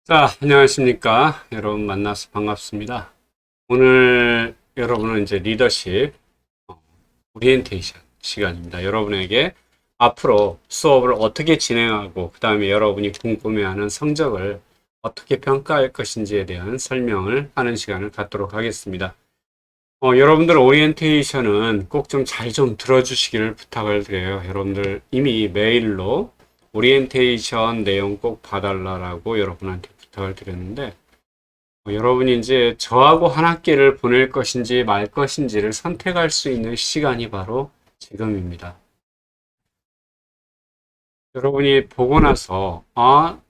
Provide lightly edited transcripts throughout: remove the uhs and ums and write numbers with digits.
자, 안녕하십니까. 여러분 만나서 반갑습니다. 오늘 여러분은 이제 리더십 오리엔테이션 시간입니다. 여러분에게 앞으로 수업을 어떻게 진행하고, 그 다음에 여러분이 궁금해하는 성적을 어떻게 평가할 것인지에 대한 설명을 하는 시간을 갖도록 하겠습니다. 여러분들 오리엔테이션은 꼭 좀 잘 좀 들어주시기를 부탁을 드려요. 여러분들 이미 메일로 오리엔테이션 내용 꼭 봐달라고 여러분한테 부탁을 드렸는데, 여러분이 이제 저하고 한 학기를 보낼 것인지 말 것인지를 선택할 수 있는 시간이 바로 지금입니다. 여러분이 보고 나서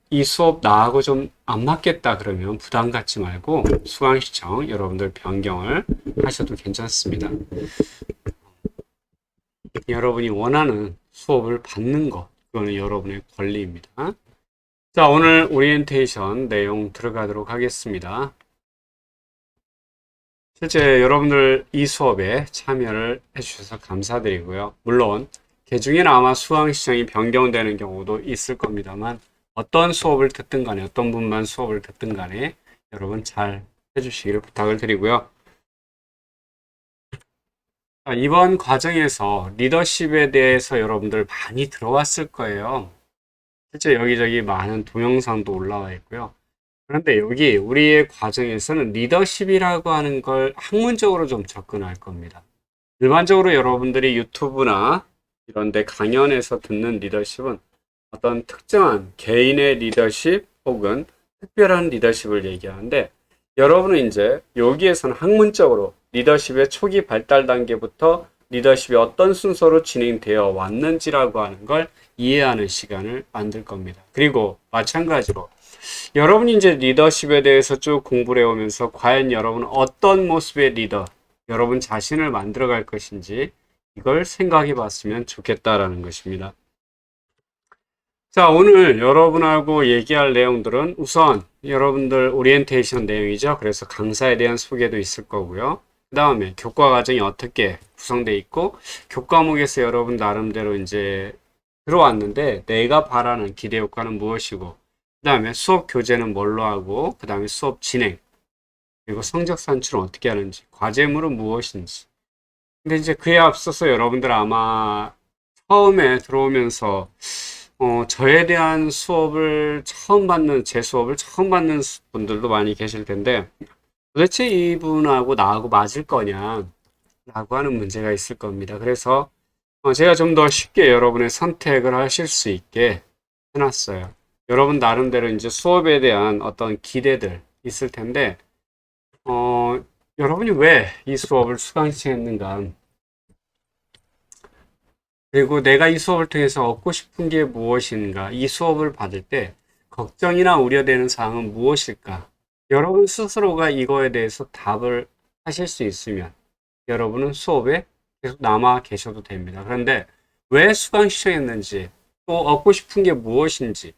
이 수업 나하고 좀 안 맞겠다 그러면 부담 갖지 말고 수강 신청 여러분들 변경을 하셔도 괜찮습니다. 여러분이 원하는 수업을 받는 것, 그거는 여러분의 권리입니다. 자, 오늘 오리엔테이션 내용 들어가도록 하겠습니다. 실제 여러분들 이 수업에 참여를 해주셔서 감사드리고요. 물론 개중에는 아마 수강 시청이 변경되는 경우도 있을 겁니다만, 어떤 수업을 듣든 간에, 어떤 분만 수업을 듣든 간에 여러분 잘 해주시기를 부탁을 드리고요. 이번 과정에서 리더십에 대해서 여러분들 많이 들어왔을 거예요. 실제 여기저기 많은 동영상도 올라와 있고요. 그런데 여기 우리의 과정에서는 리더십이라고 하는 걸 학문적으로 좀 접근할 겁니다. 일반적으로 여러분들이 유튜브나 이런 데 강연에서 듣는 리더십은 어떤 특정한 개인의 리더십 혹은 특별한 리더십을 얘기하는데, 여러분은 이제 여기에서는 학문적으로 리더십의 초기 발달 단계부터 리더십이 어떤 순서로 진행되어 왔는지라고 하는 걸 이해하는 시간을 만들 겁니다. 그리고 마찬가지로 여러분이 이제 리더십에 대해서 쭉 공부를 해오면서 과연 여러분은 어떤 모습의 리더, 여러분 자신을 만들어갈 것인지 이걸 생각해 봤으면 좋겠다라는 것입니다. 자, 오늘 여러분하고 얘기할 내용들은 우선 여러분들 오리엔테이션 내용이죠. 그래서 강사에 대한 소개도 있을 거고요. 그 다음에 교과 과정이 어떻게 구성되어 있고, 교과목에서 여러분 나름대로 이제 들어왔는데 내가 바라는 기대 효과는 무엇이고, 그 다음에 수업 교재는 뭘로 하고, 그 다음에 수업 진행, 그리고 성적 산출은 어떻게 하는지, 과제물은 무엇인지. 근데 이제 그에 앞서서 여러분들 아마 처음에 들어오면서 저에 대한 수업을 처음 받는, 제 수업을 처음 받는 분들도 많이 계실 텐데, 도대체 이분하고 나하고 맞을 거냐 라고 하는 문제가 있을 겁니다. 그래서 제가 좀 더 쉽게 여러분의 선택을 하실 수 있게 해놨어요. 여러분 나름대로 이제 수업에 대한 어떤 기대들 있을 텐데, 여러분이 왜 이 수업을 수강신청했는가, 그리고 내가 이 수업을 통해서 얻고 싶은 게 무엇인가, 이 수업을 받을 때 걱정이나 우려되는 사항은 무엇일까? 여러분 스스로가 이거에 대해서 답을 하실 수 있으면 여러분은 수업에 계속 남아 계셔도 됩니다. 그런데 왜 수강 신청했는지, 또 얻고 싶은 게 무엇인지,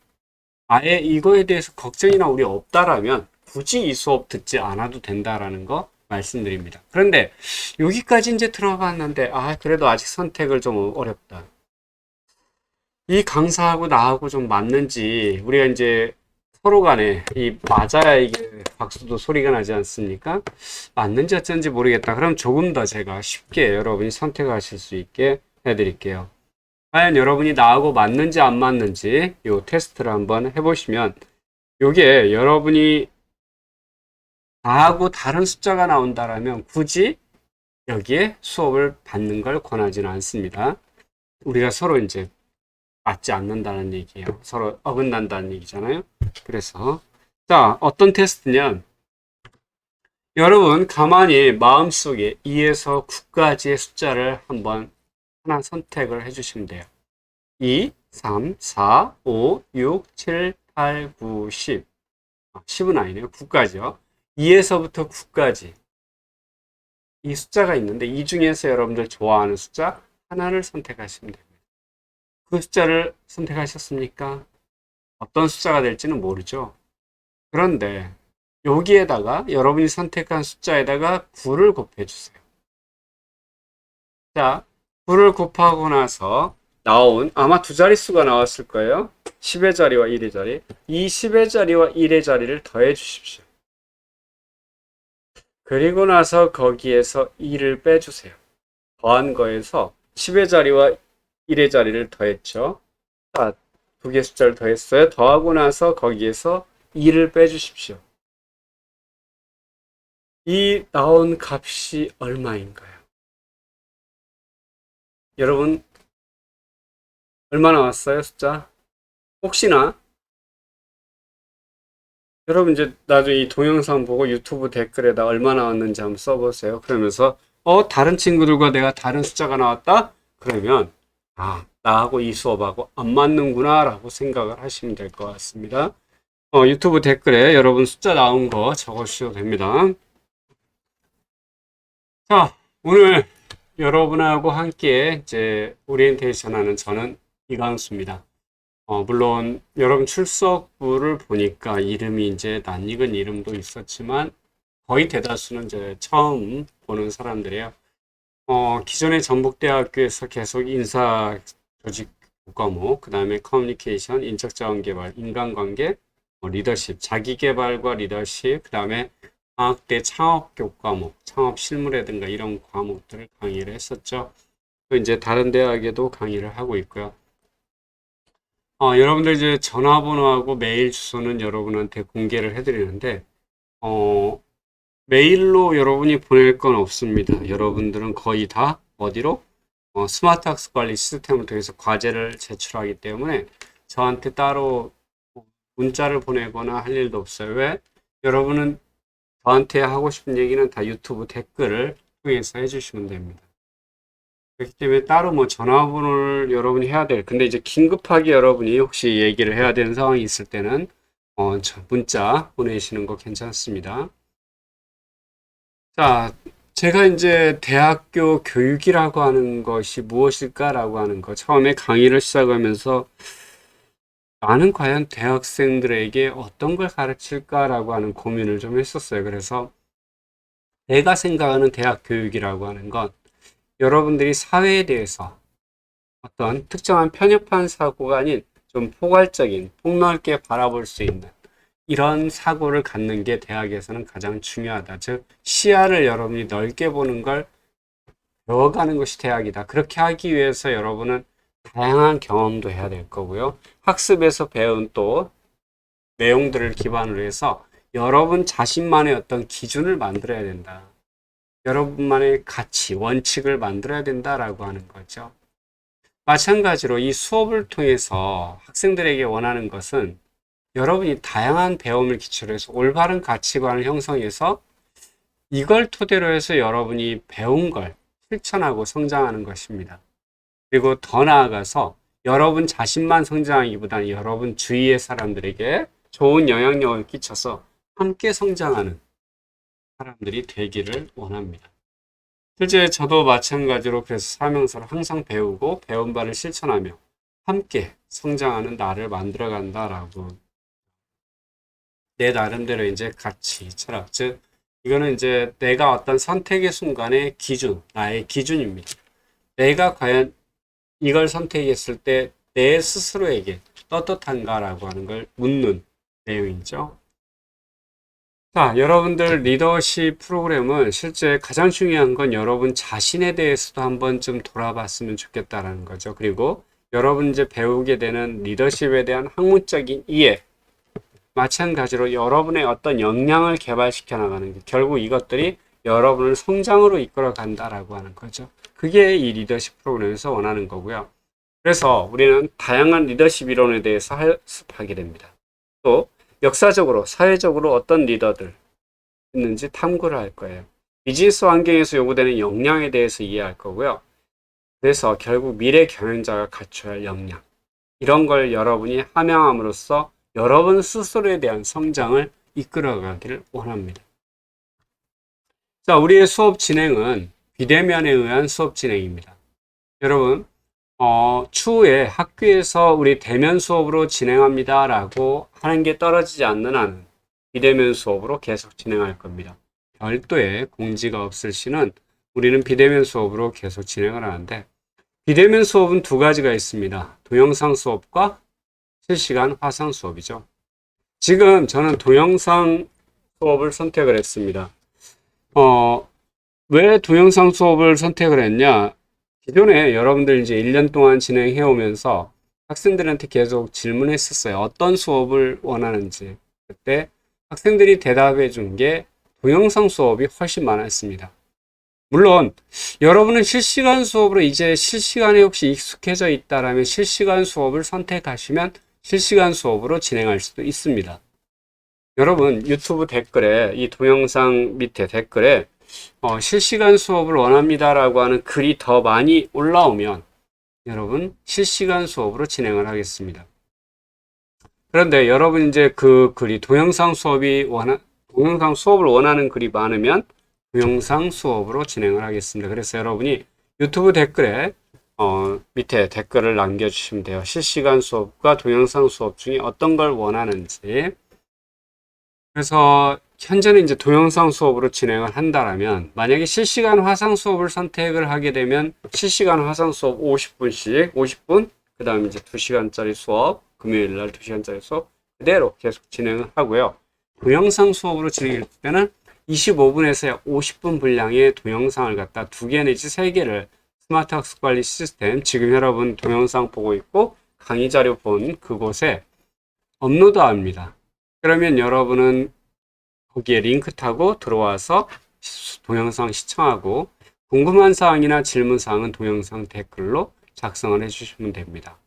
아예 이거에 대해서 걱정이나 우려 없다라면 굳이 이 수업 듣지 않아도 된다라는 거 말씀드립니다. 그런데 여기까지 이제 들어봤는데, 그래도 아직 선택을 좀 어렵다. 이 강사하고 나하고 좀 맞는지, 우리가 이제 서로 간에 맞아야 이게 박수도 소리가 나지 않습니까? 맞는지 어쩐지 모르겠다. 그럼 조금 더 제가 쉽게 여러분이 선택하실 수 있게 해드릴게요. 과연 여러분이 나하고 맞는지 안 맞는지 이 테스트를 한번 해보시면, 이게 여러분이 나하고 다른 숫자가 나온다라면 굳이 여기에 수업을 받는 걸 권하지는 않습니다. 우리가 서로 이제 맞지 않는다는 얘기예요. 서로 어긋난다는 얘기잖아요. 그래서 자, 어떤 테스트냐, 여러분 가만히 마음속에 2에서 9까지의 숫자를 한번 하나 선택을 해주시면 돼요. 2, 3, 4, 5, 6, 7, 8, 9, 10. 10은 아니네요. 9까지요. 2에서부터 9까지 이 숫자가 있는데, 이 중에서 여러분들 좋아하는 숫자 하나를 선택하시면 됩니다. 그 숫자를 선택하셨습니까? 어떤 숫자가 될지는 모르죠. 그런데 여기에다가 여러분이 선택한 숫자에다가 9를 곱해주세요. 자, 9를 곱하고 나서 나온, 아마 두 자릿수가 나왔을 거예요. 10의 자리와 1의 자리. 이 10의 자리와 1의 자리를 더해 주십시오. 그리고 나서 거기에서 2를 빼주세요. 더한 거에서 10의 자리와 1의 자리를 더했죠. 자, 두 개 숫자를 더했어요. 더하고 나서 거기에서 2를 빼주십시오. 이 나온 값이 얼마인가요? 여러분, 얼마 나왔어요, 숫자? 혹시나 여러분 이제 나중에 이 동영상 보고 유튜브 댓글에다 얼마 나왔는지 한번 써보세요. 그러면서 다른 친구들과 내가 다른 숫자가 나왔다? 그러면 나하고 이 수업하고 안 맞는구나 라고 생각을 하시면 될 것 같습니다. 유튜브 댓글에 여러분 숫자 나온 거 적어주셔도 됩니다. 자, 오늘 여러분하고 함께 이제 오리엔테이션 하는 저는 이광수입니다. 물론 여러분 출석부를 보니까 이름이 이제 낯익은 이름도 있었지만 거의 대다수는 이제 처음 보는 사람들이에요. 기존의 전북대학교에서 계속 인사 조직 과목, 그 다음에 커뮤니케이션, 인적자원개발, 인간관계, 리더십, 자기개발과 리더십, 그 다음에 방학때 창업 교과목, 창업 실무라든가 이런 과목들을 강의를 했었죠. 또 이제 다른 대학에도 강의를 하고 있고요. 여러분들 이제 전화번호하고 메일 주소는 여러분한테 공개를 해드리는데, 메일로 여러분이 보낼 건 없습니다. 여러분들은 거의 다 어디로? 스마트 학습 관리 시스템을 통해서 과제를 제출하기 때문에 저한테 따로 문자를 보내거나 할 일도 없어요. 왜? 여러분은 저한테 하고 싶은 얘기는 다 유튜브 댓글을 통해서 해주시면 됩니다. 그렇기 때문에 따로 뭐 전화번호를 여러분이 해야 될, 근데 이제 긴급하게 여러분이 혹시 얘기를 해야 되는 상황이 있을 때는 문자 보내시는 거 괜찮습니다. 자, 제가 이제 대학교 교육이라고 하는 것이 무엇일까라고 하는 거 처음에 강의를 시작하면서 나는 과연 대학생들에게 어떤 걸 가르칠까라고 하는 고민을 좀 했었어요. 그래서 내가 생각하는 대학 교육이라고 하는 건 여러분들이 사회에 대해서 어떤 특정한 편협한 사고가 아닌 좀 포괄적인, 폭넓게 바라볼 수 있는 이런 사고를 갖는 게 대학에서는 가장 중요하다. 즉, 시야를 여러분이 넓게 보는 걸 배워가는 것이 대학이다. 그렇게 하기 위해서 여러분은 다양한 경험도 해야 될 거고요. 학습에서 배운 또 내용들을 기반으로 해서 여러분 자신만의 어떤 기준을 만들어야 된다. 여러분만의 가치, 원칙을 만들어야 된다라고 하는 거죠. 마찬가지로 이 수업을 통해서 학생들에게 원하는 것은 여러분이 다양한 배움을 기초로 해서 올바른 가치관을 형성해서 이걸 토대로 해서 여러분이 배운 걸 실천하고 성장하는 것입니다. 그리고 더 나아가서 여러분 자신만 성장하기보다는 여러분 주위의 사람들에게 좋은 영향력을 끼쳐서 함께 성장하는 사람들이 되기를 원합니다. 실제 저도 마찬가지로 그래서 사명서를 항상 배우고 배운 바를 실천하며 함께 성장하는 나를 만들어 간다라고 내 나름대로 이제 가치, 철학, 즉 이거는 이제 내가 어떤 선택의 순간의 기준, 나의 기준입니다. 내가 과연 이걸 선택했을 때 내 스스로에게 떳떳한가라고 하는 걸 묻는 내용이죠. 자, 여러분들 리더십 프로그램은 실제 가장 중요한 건 여러분 자신에 대해서도 한번 좀 돌아봤으면 좋겠다라는 거죠. 그리고 여러분 이제 배우게 되는 리더십에 대한 학문적인 이해, 마찬가지로 여러분의 어떤 역량을 개발시켜 나가는 게 결국 이것들이 여러분을 성장으로 이끌어 간다라고 하는 거죠. 그게 이 리더십 프로그램에서 원하는 거고요. 그래서 우리는 다양한 리더십 이론에 대해서 학습하게 됩니다. 또 역사적으로, 사회적으로 어떤 리더들 있는지 탐구를 할 거예요. 비즈니스 환경에서 요구되는 역량에 대해서 이해할 거고요. 그래서 결국 미래 경영자가 갖춰야 할 역량, 이런 걸 여러분이 함양함으로써 여러분 스스로에 대한 성장을 이끌어가기를 원합니다. 자, 우리의 수업 진행은 비대면에 의한 수업 진행입니다. 여러분, 추후에 학교에서 우리 대면 수업으로 진행합니다 라고 하는 게 떨어지지 않는 한은 비대면 수업으로 계속 진행할 겁니다. 별도의 공지가 없을 시는 우리는 비대면 수업으로 계속 진행을 하는데, 비대면 수업은 두 가지가 있습니다. 동영상 수업과 실시간 화상 수업이죠. 지금 저는 동영상 수업을 선택을 했습니다. 왜 동영상 수업을 선택을 했냐? 기존에 여러분들 이제 1년 동안 진행해 오면서 학생들한테 계속 질문했었어요. 어떤 수업을 원하는지. 그때 학생들이 대답해 준 게 동영상 수업이 훨씬 많았습니다. 물론 여러분은 실시간 수업으로 이제 실시간에 혹시 익숙해져 있다라면 실시간 수업을 선택하시면 실시간 수업으로 진행할 수도 있습니다. 여러분 유튜브 댓글에 이 동영상 밑에 댓글에 실시간 수업을 원합니다라고 하는 글이 더 많이 올라오면 여러분 실시간 수업으로 진행을 하겠습니다. 그런데 여러분 이제 그 글이 동영상 수업을 원하는 글이 많으면 동영상 수업으로 진행을 하겠습니다. 그래서 여러분이 유튜브 댓글에 밑에 댓글을 남겨주시면 돼요. 실시간 수업과 동영상 수업 중에 어떤 걸 원하는지. 그래서 현재는 이제 동영상 수업으로 진행을 한다라면 만약에 실시간 화상 수업을 선택을 하게 되면 실시간 화상 수업 50분씩 50분 그 다음에 이제 2시간짜리 수업 금요일 날 2시간짜리 수업 그대로 계속 진행을 하고요. 동영상 수업으로 진행할 때는 25분에서 약 50분 분량의 동영상을 갖다 2개 내지 3개를 스마트 학습 관리 시스템 지금 여러분 동영상 보고 있고 강의 자료 본 그곳에 업로드합니다. 그러면 여러분은 거기에 링크 타고 들어와서 동영상 시청하고 궁금한 사항이나 질문 사항은 동영상 댓글로 작성을 해주시면 됩니다.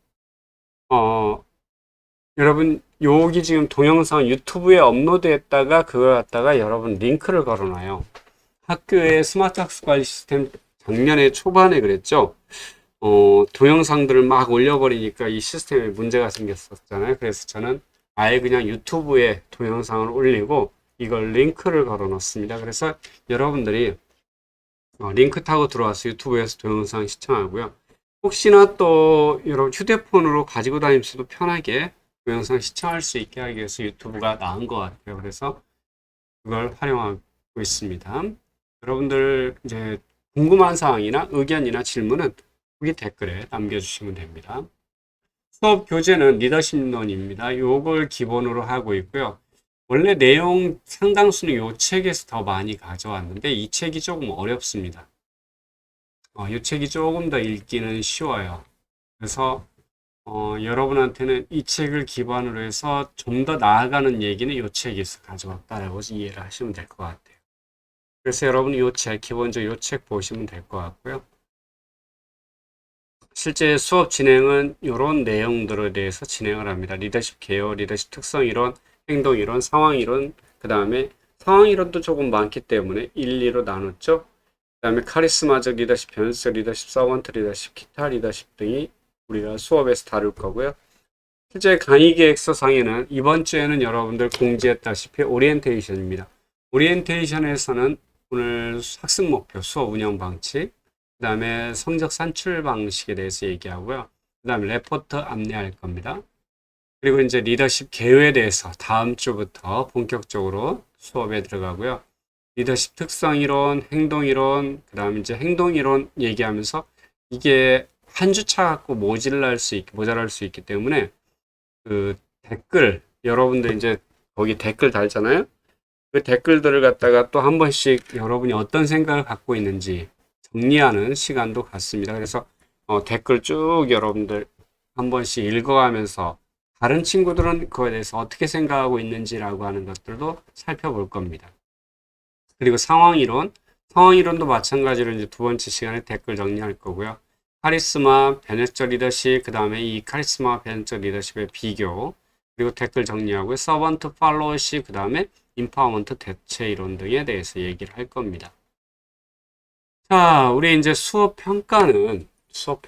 여러분 여기 지금 동영상 유튜브에 업로드했다가 그걸 갖다가 여러분 링크를 걸어놔요. 학교의 스마트 학습 관리 시스템 작년에 초반에 그랬죠. 동영상들을 막 올려버리니까 이 시스템에 문제가 생겼었잖아요. 그래서 저는 아예 그냥 유튜브에 동영상을 올리고 이걸 링크를 걸어 놓습니다. 그래서 여러분들이 링크 타고 들어와서 유튜브에서 동영상 시청하고요. 혹시나 또 여러분 휴대폰으로 가지고 다니면서도 편하게 동영상 시청할 수 있게 하기 위해서 유튜브가 나은 것 같아요. 그래서 그걸 활용하고 있습니다. 여러분들 이제 궁금한 사항이나 의견이나 질문은 여기 댓글에 남겨주시면 됩니다. 수업 교재는 리더십론입니다. 요걸 기본으로 하고 있고요. 원래 내용 상당수는 요 책에서 더 많이 가져왔는데 이 책이 조금 어렵습니다. 이 책이 조금 더 읽기는 쉬워요. 그래서 여러분한테는 이 책을 기반으로 해서 좀 더 나아가는 얘기는 이 책에서 가져왔다라고 이해를 하시면 될 것 같아요. 그래서 여러분 이 책, 기본적으로 이 책 보시면 될 것 같고요. 실제 수업 진행은 이런 내용들에 대해서 진행을 합니다. 리더십 개요, 리더십 특성 이론, 행동 이론, 상황 이론, 그 다음에 상황 이론도 조금 많기 때문에 1, 2로 나눴죠. 그 다음에 카리스마적 리더십, 변수적 리더십, 서번트 리더십, 기타 리더십 등이 우리가 수업에서 다룰 거고요. 실제 강의 계획서상에는 이번 주에는 여러분들 공지했다시피 오리엔테이션입니다. 오리엔테이션에서는 오늘 학습 목표, 수업 운영 방식, 그 다음에 성적 산출 방식에 대해서 얘기하고요. 그 다음에 레포트 안내할 겁니다. 그리고 이제 리더십 개요에 대해서 다음 주부터 본격적으로 수업에 들어가고요. 리더십 특성 이론, 행동 이론, 그 다음에 이제 행동 이론 얘기하면서 이게 한 주차 갖고 모자랄 수 있기 때문에 그 댓글, 여러분들 이제 거기 댓글 달잖아요. 그 댓글들을 갖다가 또 한 번씩 여러분이 어떤 생각을 갖고 있는지 정리하는 시간도 갖습니다. 그래서 댓글 쭉 여러분들 한 번씩 읽어가면서 다른 친구들은 그거에 대해서 어떻게 생각하고 있는지라고 하는 것들도 살펴볼 겁니다. 그리고 상황이론도 마찬가지로 이제 두 번째 시간에 댓글 정리할 거고요. 카리스마, 변혁적 리더십, 그 다음에 이 카리스마, 변혁적 리더십의 비교, 그리고 댓글 정리하고요. 서번트 팔로워십, 그 다음에 인파워먼트 대체 이론 등에 대해서 얘기를 할 겁니다. 자, 우리 이제 수업 평가는 총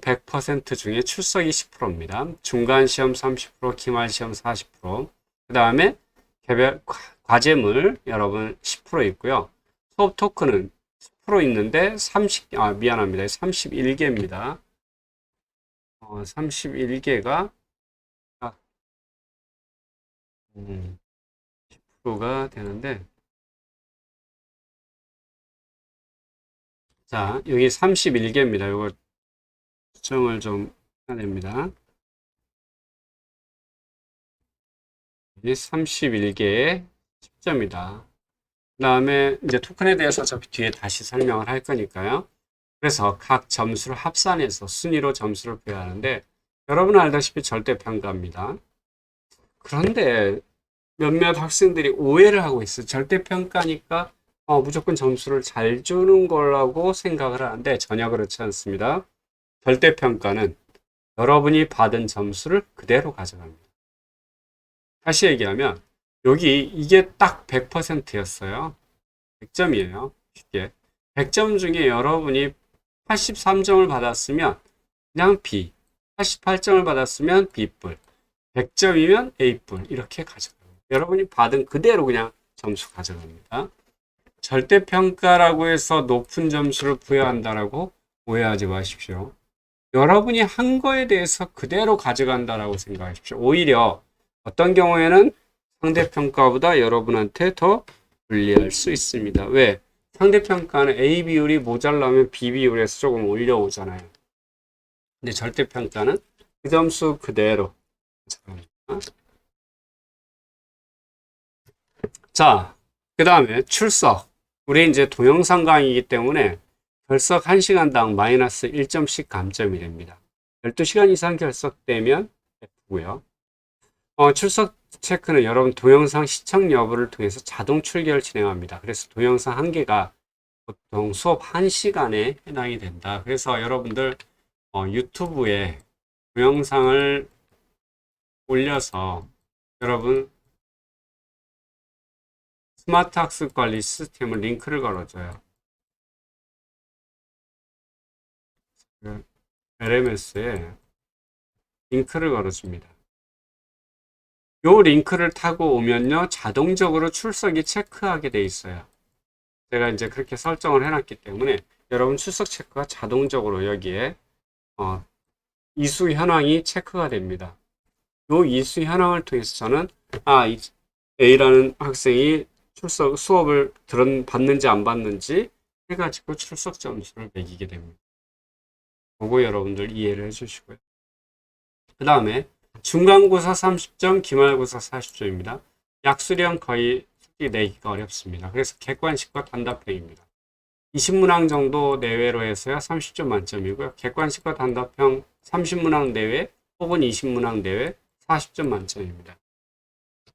100% 중에 출석이 10%입니다. 중간 시험 30%, 기말 시험 40%, 그 다음에 개별 과제물 여러분 10% 있고요. 수업 토크는 10% 있는데 미안합니다. 31개입니다. 31개가 10%가 되는데 자, 여기 31개입니다. 이거 수정을 좀 해야 됩니다. 31개의 10점이다. 그 다음에 이제 토큰에 대해서 어차피 뒤에 다시 설명을 할 거니까요. 그래서 각 점수를 합산해서 순위로 점수를 부여하는데 여러분 알다시피 절대평가입니다. 그런데 몇몇 학생들이 오해를 하고 있어요. 절대평가니까 무조건 점수를 잘 주는 거라고 생각을 하는데 전혀 그렇지 않습니다. 절대평가는 여러분이 받은 점수를 그대로 가져갑니다. 다시 얘기하면 여기 이게 딱 100%였어요. 100점이에요. 쉽게. 100점 중에 여러분이 83점을 받았으면 그냥 B, 88점을 받았으면 B뿔, 100점이면 A뿔 이렇게 가져갑니다. 여러분이 받은 그대로 그냥 점수 가져갑니다. 절대평가라고 해서 높은 점수를 부여한다라고 오해하지 마십시오. 여러분이 한 거에 대해서 그대로 가져간다라고 생각하십시오. 오히려 어떤 경우에는 상대평가보다 여러분한테 더 불리할 수 있습니다. 왜? 상대평가는 A 비율이 모자라면 B 비율에서 조금 올려오잖아요. 근데 절대평가는 그 점수 그대로 가져갑니다. 자, 그 다음에 출석. 우리 이제 동영상 강의이기 때문에 결석 1시간당 마이너스 1점씩 감점이 됩니다. 12시간 이상 결석되면 F고요. 출석 체크는 여러분 동영상 시청 여부를 통해서 자동 출결 진행합니다. 그래서 동영상 한 개가 보통 수업 1시간에 해당이 된다. 그래서 여러분들 유튜브에 동영상을 올려서 여러분 스마트 학습 관리 시스템을 링크를 걸어줘요. LMS에 링크를 걸어줍니다. 요 링크를 타고 오면요 자동적으로 출석이 체크하게 돼 있어요. 제가 이제 그렇게 설정을 해놨기 때문에 여러분 출석 체크가 자동적으로 여기에 이수 현황이 체크가 됩니다. 요 이수 현황을 통해서 저는 A라는 학생이 출석 수업을 받는지 안 받는지 해가지고 출석 점수를 매기게 됩니다. 그거 여러분들 이해를 해주시고요. 그 다음에 중간고사 30점, 기말고사 40점입니다. 약수령 거의 솔직히 내기가 어렵습니다. 그래서 객관식과 단답형입니다. 20문항 정도 내외로 해서야 30점 만점이고요. 객관식과 단답형 30문항 내외 혹은 20문항 내외 40점 만점입니다.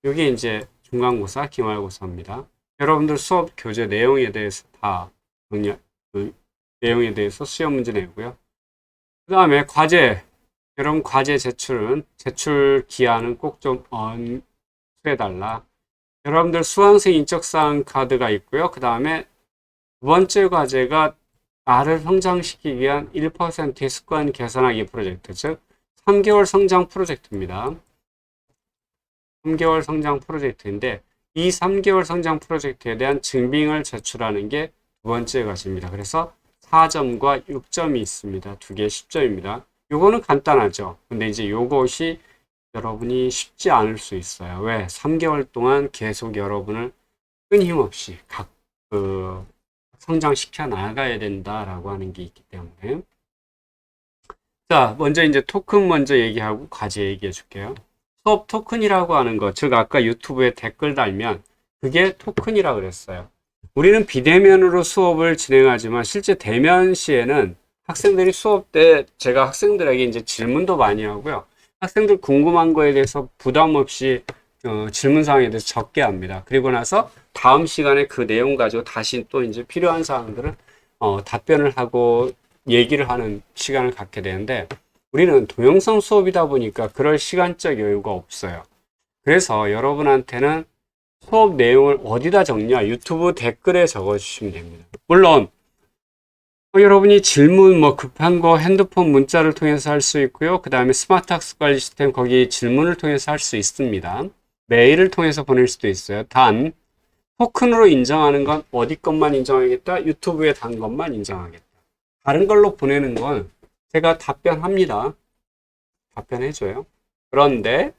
이게 이제 중간고사, 기말고사입니다. 여러분들 수업 교재 내용에 대해서 다 내용에 대해서 시험 문제 내고요. 그 다음에 과제. 여러분 과제 제출 기한은 꼭 좀 수해달라. 여러분들 수강생 인적사항 카드가 있고요. 그 다음에 두 번째 과제가 나를 성장시키기 위한 1%의 습관 개선하기 프로젝트, 즉 3개월 성장 프로젝트입니다. 3개월 성장 프로젝트인데 이 3개월 성장 프로젝트에 대한 증빙을 제출하는 게 두 번째 과제입니다. 그래서 4점과 6점이 있습니다. 두 개 10점입니다. 요거는 간단하죠. 근데 이제 요것이 여러분이 쉽지 않을 수 있어요. 왜? 3개월 동안 계속 여러분을 끊임없이 성장시켜 나가야 된다라고 하는 게 있기 때문에. 자, 먼저 이제 토큰 먼저 얘기하고 과제 얘기해 줄게요. 수업 토큰이라고 하는 거, 즉 아까 유튜브에 댓글 달면 그게 토큰이라고 그랬어요. 우리는 비대면으로 수업을 진행하지만 실제 대면 시에는 학생들이 수업 때 제가 학생들에게 이제 질문도 많이 하고요. 학생들 궁금한 거에 대해서 부담 없이 질문사항에 대해서 적게 합니다. 그리고 나서 다음 시간에 그 내용 가지고 다시 또 이제 필요한 사항들을 답변을 하고 얘기를 하는 시간을 갖게 되는데 우리는 동영상 수업이다 보니까 그럴 시간적 여유가 없어요. 그래서 여러분한테는 수업 내용을 어디다 적냐? 유튜브 댓글에 적어주시면 됩니다. 물론 여러분이 질문 급한 거 핸드폰 문자를 통해서 할 수 있고요. 그 다음에 스마트 학습 관리 시스템 거기 질문을 통해서 할 수 있습니다. 메일을 통해서 보낼 수도 있어요. 단 토큰으로 인정하는 건 어디 것만 인정하겠다? 유튜브에 단 것만 인정하겠다. 다른 걸로 보내는 건 제가 답변합니다. 답변해줘요. 그런데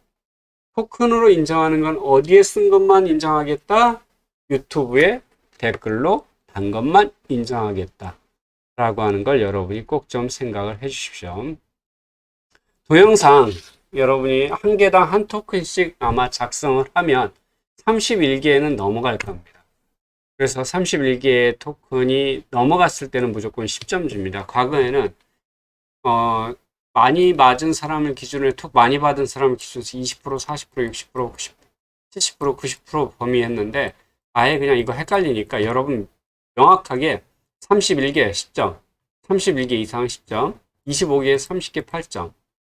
토큰으로 인정하는 건 어디에 쓴 것만 인정하겠다? 유튜브에 댓글로 단 것만 인정하겠다. 라고 하는 걸 여러분이 꼭 좀 생각을 해 주십시오. 동영상, 여러분이 한 개당 한 토큰씩 아마 작성을 하면 31개는 넘어갈 겁니다. 그래서 31개의 토큰이 넘어갔을 때는 무조건 10점 줍니다. 과거에는 많이 맞은 사람을 기준으로 톡 많이 받은 사람을 기준으로 20%, 40%, 60%, 90%, 70%, 90% 범위했는데 아예 그냥 이거 헷갈리니까 여러분 명확하게 31개 10점, 31개 이상 10점, 25개에서 30개 8점,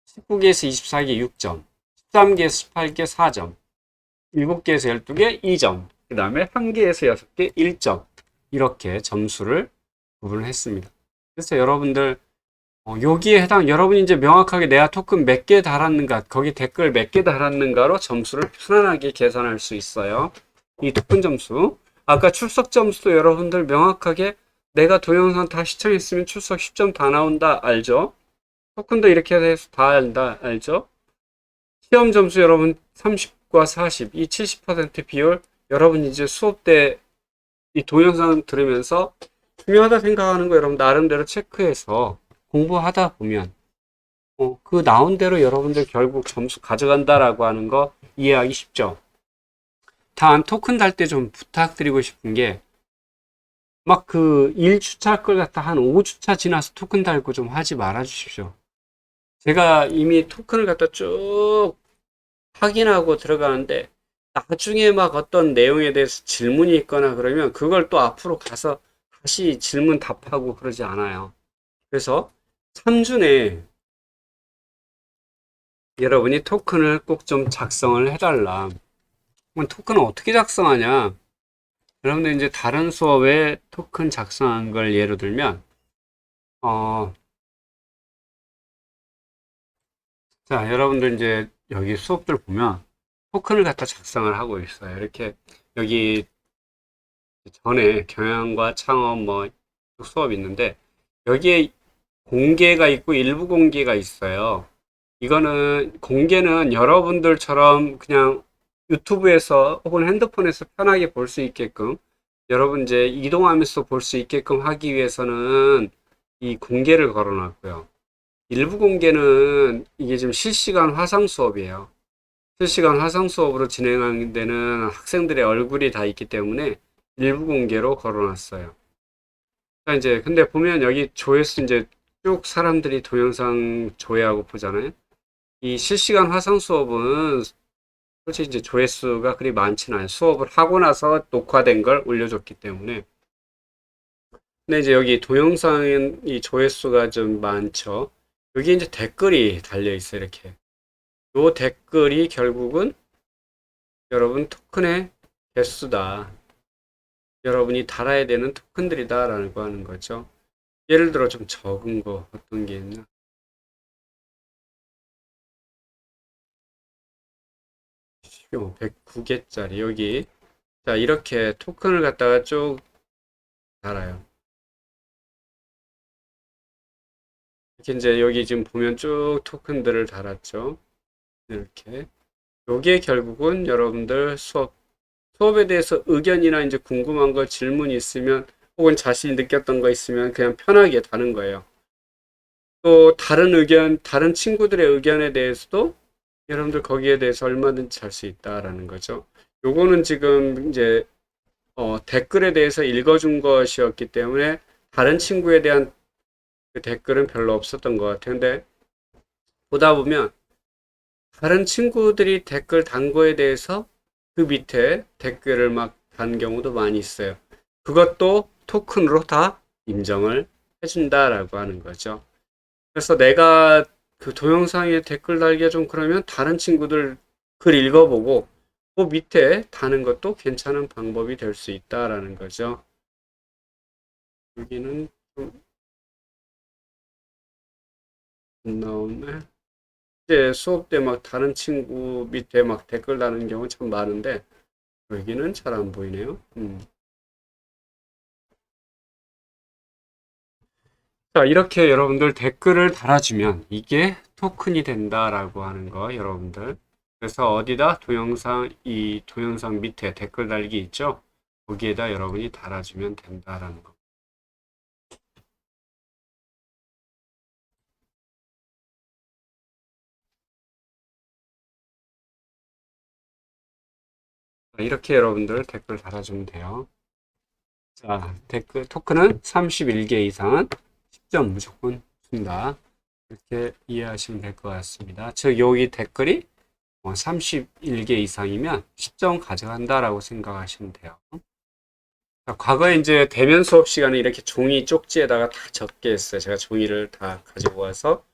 19개에서 24개 6점, 13개에서 18개 4점, 7개에서 12개 2점, 그 다음에 1개에서 6개 1점 이렇게 점수를 구분했습니다. 그래서 여러분들 여기에 해당 여러분이 이제 명확하게 내가 토큰 몇 개 달았는가 거기 댓글 몇 개 달았는가로 점수를 편안하게 계산할 수 있어요. 이 토큰 점수 아까 출석 점수도 여러분들 명확하게 내가 동영상 다 시청했으면 출석 10점 다 나온다 알죠? 토큰도 이렇게 해서 다 한다 알죠? 시험 점수 여러분 30과 40 이 70% 비율 여러분 이제 수업 때 이 동영상 들으면서 중요하다 생각하는 거 여러분 나름대로 체크해서 공부하다 보면 그 나온 대로 여러분들 결국 점수 가져간다라고 하는 거 이해하기 쉽죠. 다음 토큰 달 때 좀 부탁드리고 싶은 게 막 그 1주차 걸 갖다 한 5주차 지나서 토큰 달고 좀 하지 말아 주십시오. 제가 이미 토큰을 갖다 쭉 확인하고 들어가는데 나중에 막 어떤 내용에 대해서 질문이 있거나 그러면 그걸 또 앞으로 가서 다시 질문 답하고 그러지 않아요. 그래서 3주 내에 여러분이 토큰을 꼭 좀 작성을 해달라. 그럼 토큰을 어떻게 작성하냐? 여러분들 이제 다른 수업에 토큰 작성한 걸 예로 들면, 어, 자, 여러분들 이제 여기 수업들 보면 토큰을 갖다 작성을 하고 있어요. 이렇게 여기 전에 경영과 창업 뭐 수업 있는데 여기에 공개가 있고 일부 공개가 있어요. 이거는 공개는 여러분들처럼 그냥 유튜브에서 혹은 핸드폰에서 편하게 볼 수 있게끔 여러분 이제 이동하면서 볼 수 있게끔 하기 위해서는 이 공개를 걸어 놨고요. 일부 공개는 이게 지금 실시간 화상 수업이에요. 실시간 화상 수업으로 진행하는 데는 학생들의 얼굴이 다 있기 때문에 일부 공개로 걸어 놨어요. 이제 근데 보면 여기 조회수 이제 쭉 사람들이 동영상 조회하고 보잖아요. 이 실시간 화상 수업은 솔직히 이제 조회수가 그리 많지는 않아요. 수업을 하고 나서 녹화된 걸 올려줬기 때문에. 근데 이제 여기 동영상은 이 조회수가 좀 많죠. 여기 이제 댓글이 달려 있어요. 이렇게. 요 댓글이 결국은 여러분 토큰의 개수다. 여러분이 달아야 되는 토큰들이다라는 거 하는 거죠. 예를 들어 좀 적은 거 어떤 게 있나? 109개짜리 여기 자 이렇게 토큰을 갖다가 쭉 달아요. 이렇게 이제 여기 지금 보면 쭉 토큰들을 달았죠. 이렇게 요게 결국은 여러분들 수업에 대해서 의견이나 이제 궁금한 거 질문이 있으면 혹은 자신이 느꼈던 거 있으면 그냥 편하게 다는 거예요. 또 다른 의견, 다른 친구들의 의견에 대해서도 여러분들 거기에 대해서 얼마든지 할 수 있다라는 거죠. 요거는 지금 이제 댓글에 대해서 읽어준 것이었기 때문에 다른 친구에 대한 그 댓글은 별로 없었던 것 같아요. 근데 보다 보면 다른 친구들이 댓글 단 거에 대해서 그 밑에 댓글을 막 단 경우도 많이 있어요. 그것도 토큰으로 다 인정을 해준다라고 하는 거죠. 그래서 내가 그 동영상에 댓글 달기가 좀 그러면 다른 친구들 글 읽어보고 그 밑에 다는 것도 괜찮은 방법이 될 수 있다라는 거죠. 여기는 좀 안 나오네. 이제 수업 때 막 다른 친구 밑에 막 댓글 다는 경우 참 많은데 여기는 잘 안 보이네요. 자, 이렇게 여러분들 댓글을 달아주면 이게 토큰이 된다라고 하는 거 여러분들. 그래서 어디다 이 동영상 밑에 댓글 달기 있죠? 거기에다 여러분이 달아주면 된다라는 거. 이렇게 여러분들 댓글 달아주면 돼요. 자, 댓글 토크는 31개 이상은 10점 무조건 준다. 이렇게 이해하시면 될 것 같습니다. 즉 여기 댓글이 31개 이상이면 10점 가져간다라고 생각하시면 돼요. 자, 과거에 이제 대면 수업 시간에 이렇게 종이 쪽지에다가 다 적게 했어요. 제가 종이를 다 가지고 와서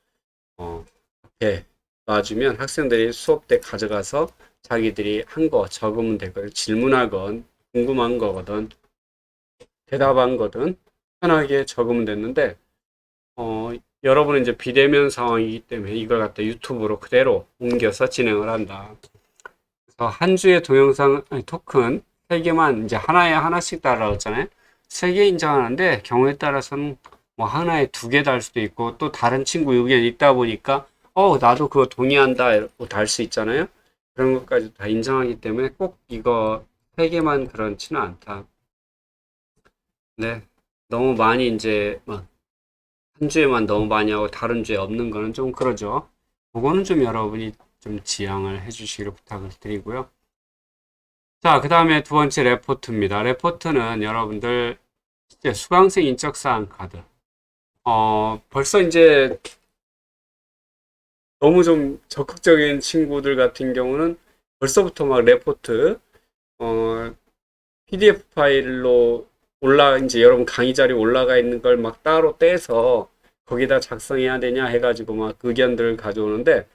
앞에 놔주면 학생들이 수업 때 가져가서 자기들이 한 거 적으면 되거든. 질문하건 궁금한 거거든 대답한 거든 편하게 적으면 됐는데 여러분은 이제 비대면 상황이기 때문에 이걸 갖다 유튜브로 그대로 옮겨서 진행을 한다. 그래서 한 주의 동영상 아니, 토큰 3개만 이제 하나에 하나씩 달았잖아요. 3개 인정하는데 경우에 따라서는 뭐 하나에 2개 달 수도 있고 또 다른 친구 의견이 있다 보니까 나도 그거 동의한다 이러고 달 수 있잖아요. 그런 것까지 다 인정하기 때문에 꼭 이거 3개만 그렇지는 않다. 네. 너무 많이 이제 막 한 주에만 너무 많이 하고 다른 주에 없는 거는 좀 그러죠. 그거는 좀 여러분이 좀 지양을 해주시기를 부탁을 드리고요. 자, 그 다음에 두 번째 레포트입니다. 레포트는 여러분들 이제 수강생 인적사항 카드. 벌써 이제 너무 좀 적극적인 친구들 같은 경우는 벌써부터 막 레포트, PDF 파일로 이제 여러분 강의 자료 올라가 있는 걸 막 따로 떼서 거기다 작성해야 되냐 해가지고 막 의견들을 가져오는데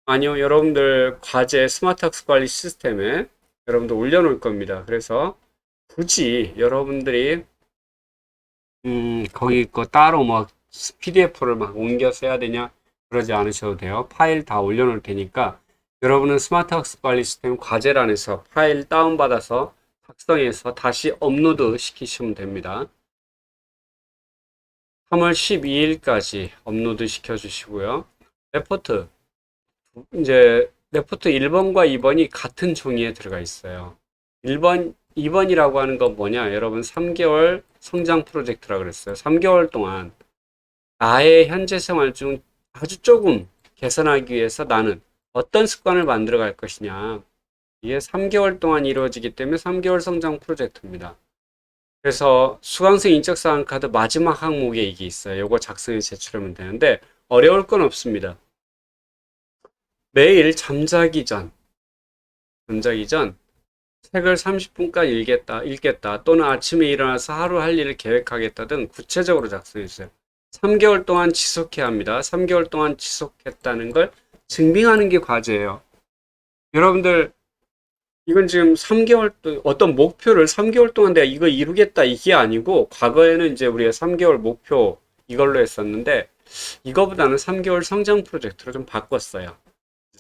아니요, 여러분들 과제 스마트 학습 관리 시스템에 여러분들 올려놓을 겁니다. 그래서 굳이 여러분들이 거기 거 따로 뭐 PDF를 막 옮겨서 해야 되냐 그러지 않으셔도 돼요. 파일 다 올려놓을 테니까 여러분은 스마트 학습 관리 시스템 과제란에서 파일 다운받아서 작성해서 다시 업로드 시키시면 됩니다. 3월 12일까지 업로드 시켜 주시고요. 레포트 이제 레포트 1번과 2번이 같은 종이에 들어가 있어요. 1번, 2번이라고 하는 건 뭐냐? 여러분 3개월 성장 프로젝트라고 그랬어요. 3개월 동안 나의 현재 생활 중 아주 조금 개선하기 위해서 나는 어떤 습관을 만들어 갈 것이냐. 이게 3개월 동안 이루어지기 때문에 3개월 성장 프로젝트입니다. 그래서 수강생 인적사항 카드 마지막 항목에 이게 있어요. 이거 작성해 제출하면 되는데 어려울 건 없습니다. 매일 잠자기 전 책을 30분간 읽겠다 또는 아침에 일어나서 하루 할 일을 계획하겠다 등 구체적으로 작성해 주세요. 3개월 동안 지속해야 합니다. 3개월 동안 지속했다는 걸 증빙하는 게 과제예요. 여러분들 이건 지금 3개월 어떤 목표를 3개월 동안 내가 이거 이루겠다 이게 아니고 과거에는 이제 우리가 3개월 목표 이걸로 했었는데 이거보다는 3개월 성장 프로젝트로 좀 바꿨어요.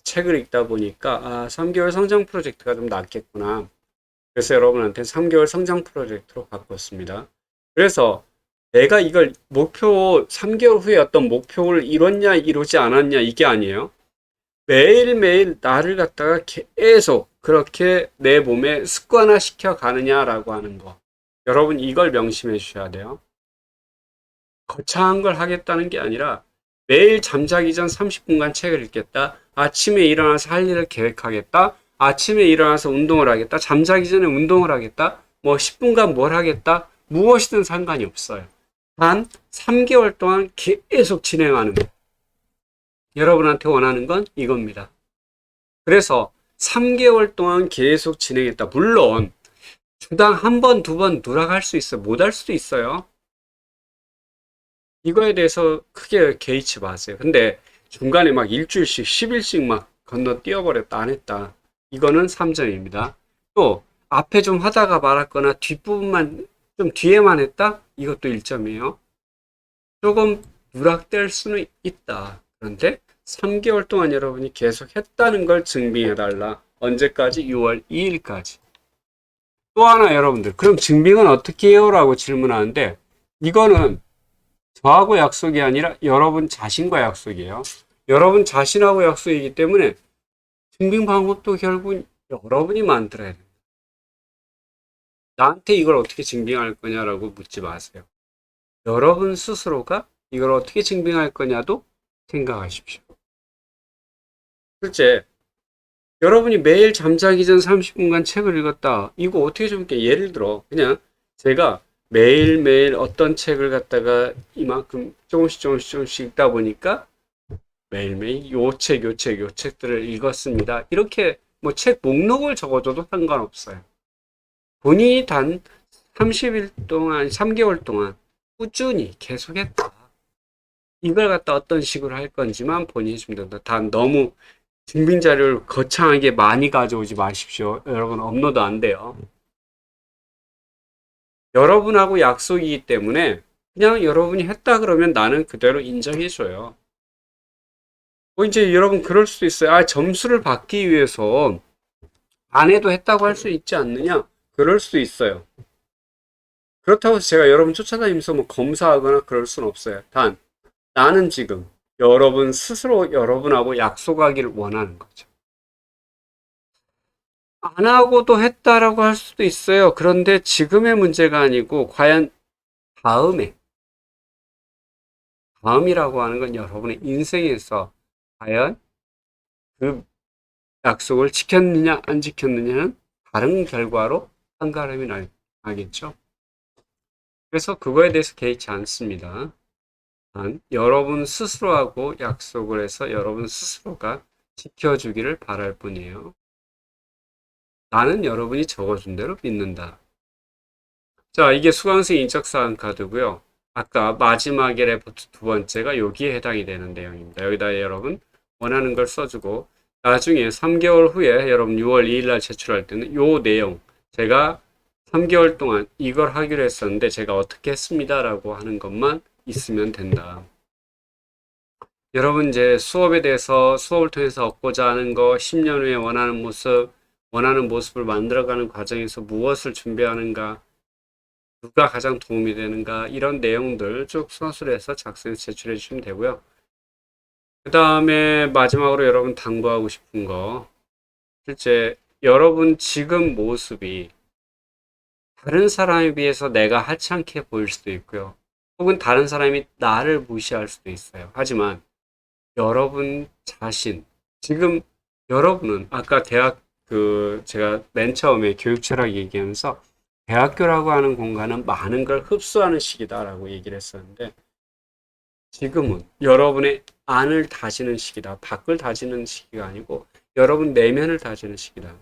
책을 읽다 보니까 3개월 성장 프로젝트가 좀 낫겠구나. 그래서 여러분한테 3개월 성장 프로젝트로 바꿨습니다. 그래서 내가 이걸 3개월 후에 어떤 목표를 이뤘냐 이루지 않았냐 이게 아니에요. 매일매일 나를 갖다가 계속 그렇게 내 몸에 습관화 시켜 가느냐라고 하는 거. 여러분 이걸 명심해 주셔야 돼요. 거창한 걸 하겠다는 게 아니라 매일 잠자기 전 30분간 책을 읽겠다. 아침에 일어나서 할 일을 계획하겠다. 아침에 일어나서 운동을 하겠다. 잠자기 전에 운동을 하겠다. 뭐 10분간 뭘 하겠다. 무엇이든 상관이 없어요. 단 3개월 동안 계속 진행하는 거. 여러분한테 원하는 건 이겁니다. 그래서 3개월 동안 계속 진행했다. 물론 주당 한 번, 두 번 누락할 수 있어요. 못 할 수도 있어요. 이거에 대해서 크게 개의치 마세요. 근데 중간에 막 일주일씩, 10일씩 막 건너뛰어버렸다, 안 했다. 이거는 3점입니다. 또 앞에 좀 하다가 말았거나 뒷부분만 좀 뒤에만 했다? 이것도 1점이에요. 조금 누락될 수는 있다. 그런데 3개월 동안 여러분이 계속 했다는 걸 증빙해달라. 언제까지? 6월 2일까지. 또 하나 여러분들, 그럼 증빙은 어떻게 해요? 라고 질문하는데, 이거는 저하고 약속이 아니라 여러분 자신과 약속이에요. 여러분 자신하고 약속이기 때문에 증빙 방법도 결국 여러분이 만들어야 돼요. 나한테 이걸 어떻게 증빙할 거냐라고 묻지 마세요. 여러분 스스로가 이걸 어떻게 증빙할 거냐도 생각하십시오. 실제 여러분이 매일 잠자기 전 30분간 책을 읽었다. 이거 어떻게 좀 이렇게 예를 들어 그냥 제가 매일매일 어떤 책을 갖다가 이만큼 조금씩 읽다 보니까 매일매일 요 책들을 읽었습니다. 이렇게 뭐 책 목록을 적어줘도 상관없어요. 본인이 단 30일 동안, 3개월 동안 꾸준히 계속했다. 이걸 갖다 어떤 식으로 할 건지만 본인이 좀 된다. 단 너무 증빙 자료를 거창하게 많이 가져오지 마십시오. 여러분 업로드 안 돼요. 여러분하고 약속이기 때문에 그냥 여러분이 했다 그러면 나는 그대로 인정해줘요. 뭐 이제 여러분 그럴 수도 있어요. 아, 점수를 받기 위해서 안 해도 했다고 할 수 있지 않느냐? 그럴 수도 있어요. 그렇다고 해서 제가 여러분 쫓아다니면서 뭐 검사하거나 그럴 수는 없어요. 단, 나는 지금 여러분 스스로 여러분하고 약속하기를 원하는 거죠. 안 하고도 했다라고 할 수도 있어요. 그런데 지금의 문제가 아니고 과연 다음에, 다음이라고 하는 건 여러분의 인생에서 과연 그 약속을 지켰느냐 안 지켰느냐는 다른 결과로 판가름이 나겠죠. 그래서 그거에 대해서 개의치 않습니다. 단, 여러분 스스로하고 약속을 해서 여러분 스스로가 지켜주기를 바랄 뿐이에요. 나는 여러분이 적어준 대로 믿는다. 자, 이게 수강생 인적사항 카드고요. 아까 마지막에 레포트 두 번째가 여기에 해당이 되는 내용입니다. 여기다 여러분 원하는 걸 써주고 나중에 3개월 후에 여러분 6월 2일 날 제출할 때는 요 내용 제가 3개월 동안 이걸 하기로 했었는데 제가 어떻게 했습니다 라고 하는 것만 있으면 된다. 여러분 이제 수업에 대해서 수업을 통해서 얻고자 하는 거 10년 후에 원하는 모습을 만들어가는 과정에서 무엇을 준비하는가 누가 가장 도움이 되는가 이런 내용들 쭉 서술해서 작성해서 제출해 주시면 되고요. 그 다음에 마지막으로 여러분 당부하고 싶은 거 실제 여러분 지금 모습이 다른 사람에 비해서 내가 하찮게 보일 수도 있고요. 혹은 다른 사람이 나를 무시할 수도 있어요. 하지만 여러분 자신 지금 여러분은 아까 대학 제가 맨 처음에 교육 철학 얘기하면서 대학교라고 하는 공간은 많은 걸 흡수하는 시기다라고 얘기를 했었는데 지금은 여러분의 안을 다지는 시기다. 밖을 다지는 시기가 아니고 여러분 내면을 다지는 시기다.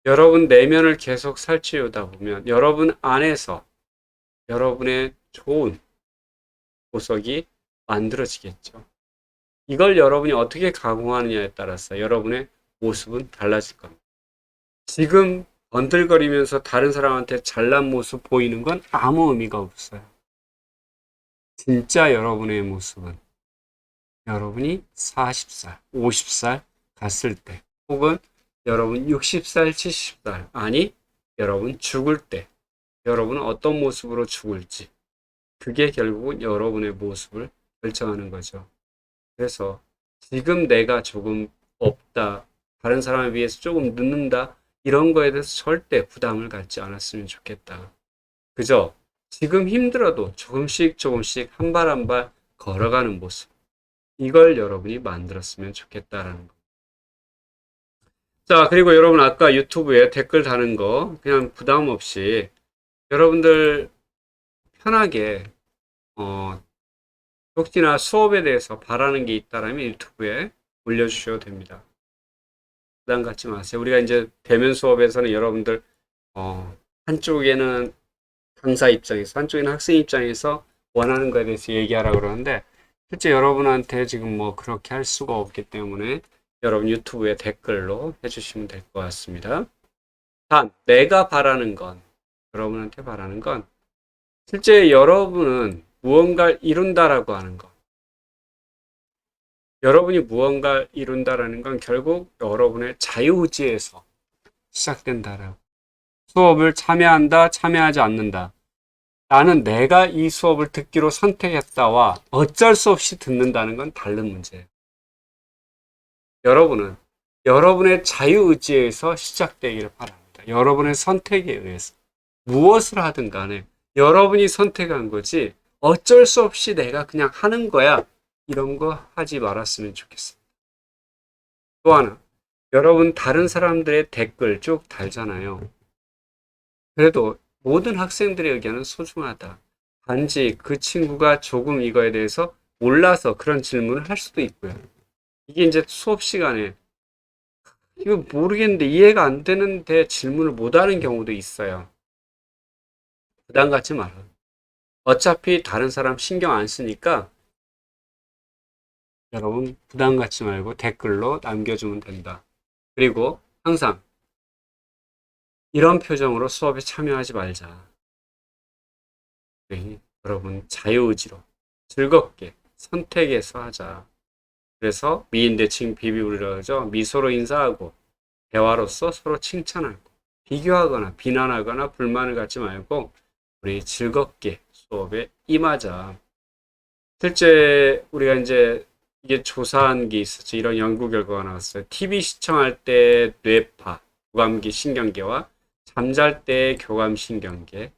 여러분 내면을 계속 살찌우다 보면 여러분 안에서 여러분의 좋은 보석이 만들어지겠죠. 이걸 여러분이 어떻게 가공하느냐에 따라서 여러분의 모습은 달라질 겁니다. 지금 번들거리면서 다른 사람한테 잘난 모습 보이는 건 아무 의미가 없어요. 진짜 여러분의 모습은 여러분이 40살, 50살 갔을 때 혹은 여러분 60살, 70살 아니 여러분 죽을 때 여러분은 어떤 모습으로 죽을지 그게 결국은 여러분의 모습을 결정하는 거죠. 그래서 지금 내가 조금 없다, 다른 사람에 비해서 조금 늦는다 이런 거에 대해서 절대 부담을 갖지 않았으면 좋겠다. 그저 지금 힘들어도 조금씩 한 발 한 발 걸어가는 모습 이걸 여러분이 만들었으면 좋겠다라는 거. 자, 그리고 여러분 아까 유튜브에 댓글 다는 거 그냥 부담 없이 여러분들 편하게 혹시나 수업에 대해서 바라는 게 있다라면 유튜브에 올려주셔도 됩니다. 부담 갖지 마세요. 우리가 이제 대면 수업에서는 여러분들 한쪽에는 강사 입장에서 한쪽에는 학생 입장에서 원하는 거에 대해서 얘기하라 그러는데 실제 여러분한테 지금 뭐 그렇게 할 수가 없기 때문에 여러분 유튜브에 댓글로 해주시면 될 것 같습니다. 단 내가 바라는 건 여러분한테 바라는 건 실제 여러분은 무언가를 이룬다라고 하는 것 여러분이 무언가를 이룬다라는 건 결국 여러분의 자유의지에서 시작된다라고 수업을 참여한다 참여하지 않는다 나는 내가 이 수업을 듣기로 선택했다와 어쩔 수 없이 듣는다는 건 다른 문제예요. 여러분은 여러분의 자유의지에서 시작되기를 바랍니다. 여러분의 선택에 의해서 무엇을 하든 간에 여러분이 선택한 거지 어쩔 수 없이 내가 그냥 하는 거야 이런 거 하지 말았으면 좋겠습니다. 또 하나 여러분 다른 사람들의 댓글 쭉 달잖아요. 그래도 모든 학생들의 의견은 소중하다. 단지 그 친구가 조금 이거에 대해서 몰라서 그런 질문을 할 수도 있고요. 이게 이제 수업 시간에 이거 모르겠는데 이해가 안 되는데 질문을 못 하는 경우도 있어요. 부담 갖지 마라. 어차피 다른 사람 신경 안 쓰니까 여러분 부담 갖지 말고 댓글로 남겨주면 된다. 그리고 항상 이런 표정으로 수업에 참여하지 말자. 네, 여러분 자유의지로 즐겁게 선택해서 하자. 그래서 미인대칭 비비우리라고 하죠. 미소로 인사하고 대화로서 서로 칭찬하고 비교하거나 비난하거나 불만을 갖지 말고 우리 즐겁게 수업에 임하자. 실제 우리가 이제 이게 조사한 게 있었죠. 이런 연구 결과가 나왔어요. TV 시청할 때 뇌파, 교감기 신경계와 잠잘 때 교감신경계,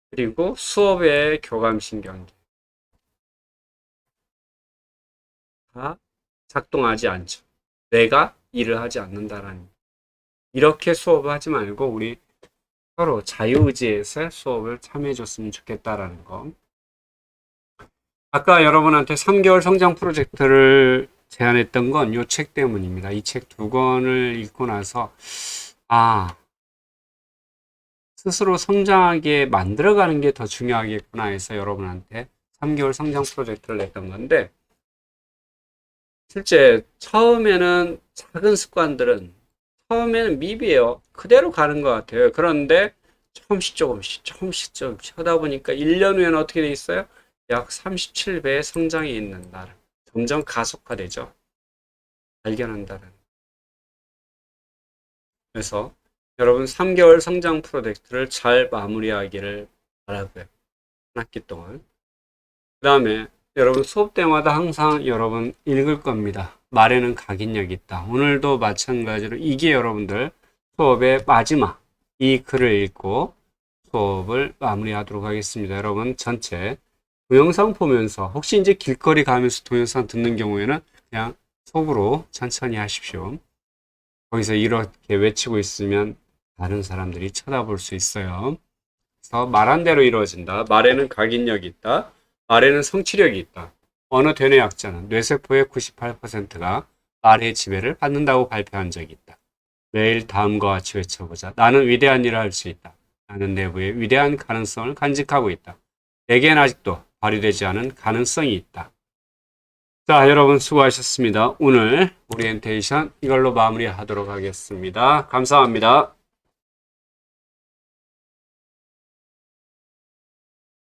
그리고 수업의 교감신경계 다 작동하지 않죠. 뇌가 일을 하지 않는다라는. 이렇게 수업을 하지 말고 우리 서로 자유의지에서 수업을 참여해 줬으면 좋겠다라는 거. 아까 여러분한테 3개월 성장 프로젝트를 제안했던 건 이 책 때문입니다. 이 책 2권을 읽고 나서 스스로 성장하게 만들어가는 게 더 중요하겠구나 해서 여러분한테 3개월 성장 프로젝트를 냈던 건데, 실제 처음에는 작은 습관들은 처음에는 미비해요. 그대로 가는 것 같아요. 그런데 조금씩 하다 보니까 1년 후에는 어떻게 돼 있어요? 약 37배의 성장이 있는다. 점점 가속화되죠. 발견한다는. 그래서 여러분 3개월 성장 프로젝트를 잘 마무리하기를 바라고요. 한 학기 동안. 그 다음에 여러분 수업 때마다 항상 여러분 읽을 겁니다. 말에는 각인력이 있다. 오늘도 마찬가지로 이게 여러분들 수업의 마지막 이 글을 읽고 수업을 마무리하도록 하겠습니다. 여러분 전체 동영상 보면서 혹시 이제 길거리 가면서 동영상 듣는 경우에는 그냥 속으로 천천히 하십시오. 거기서 이렇게 외치고 있으면 다른 사람들이 쳐다볼 수 있어요. 그래서 말한 대로 이루어진다. 말에는 각인력이 있다. 말에는 성취력이 있다. 어느 되뇌학자는 뇌세포의 98%가 말의 지배를 받는다고 발표한 적이 있다. 매일 다음과 같이 외쳐보자. 나는 위대한 일을 할 수 있다. 나는 내부에 위대한 가능성을 간직하고 있다. 내겐 아직도 발휘되지 않은 가능성이 있다. 자, 여러분 수고하셨습니다. 오늘 오리엔테이션 이걸로 마무리하도록 하겠습니다. 감사합니다.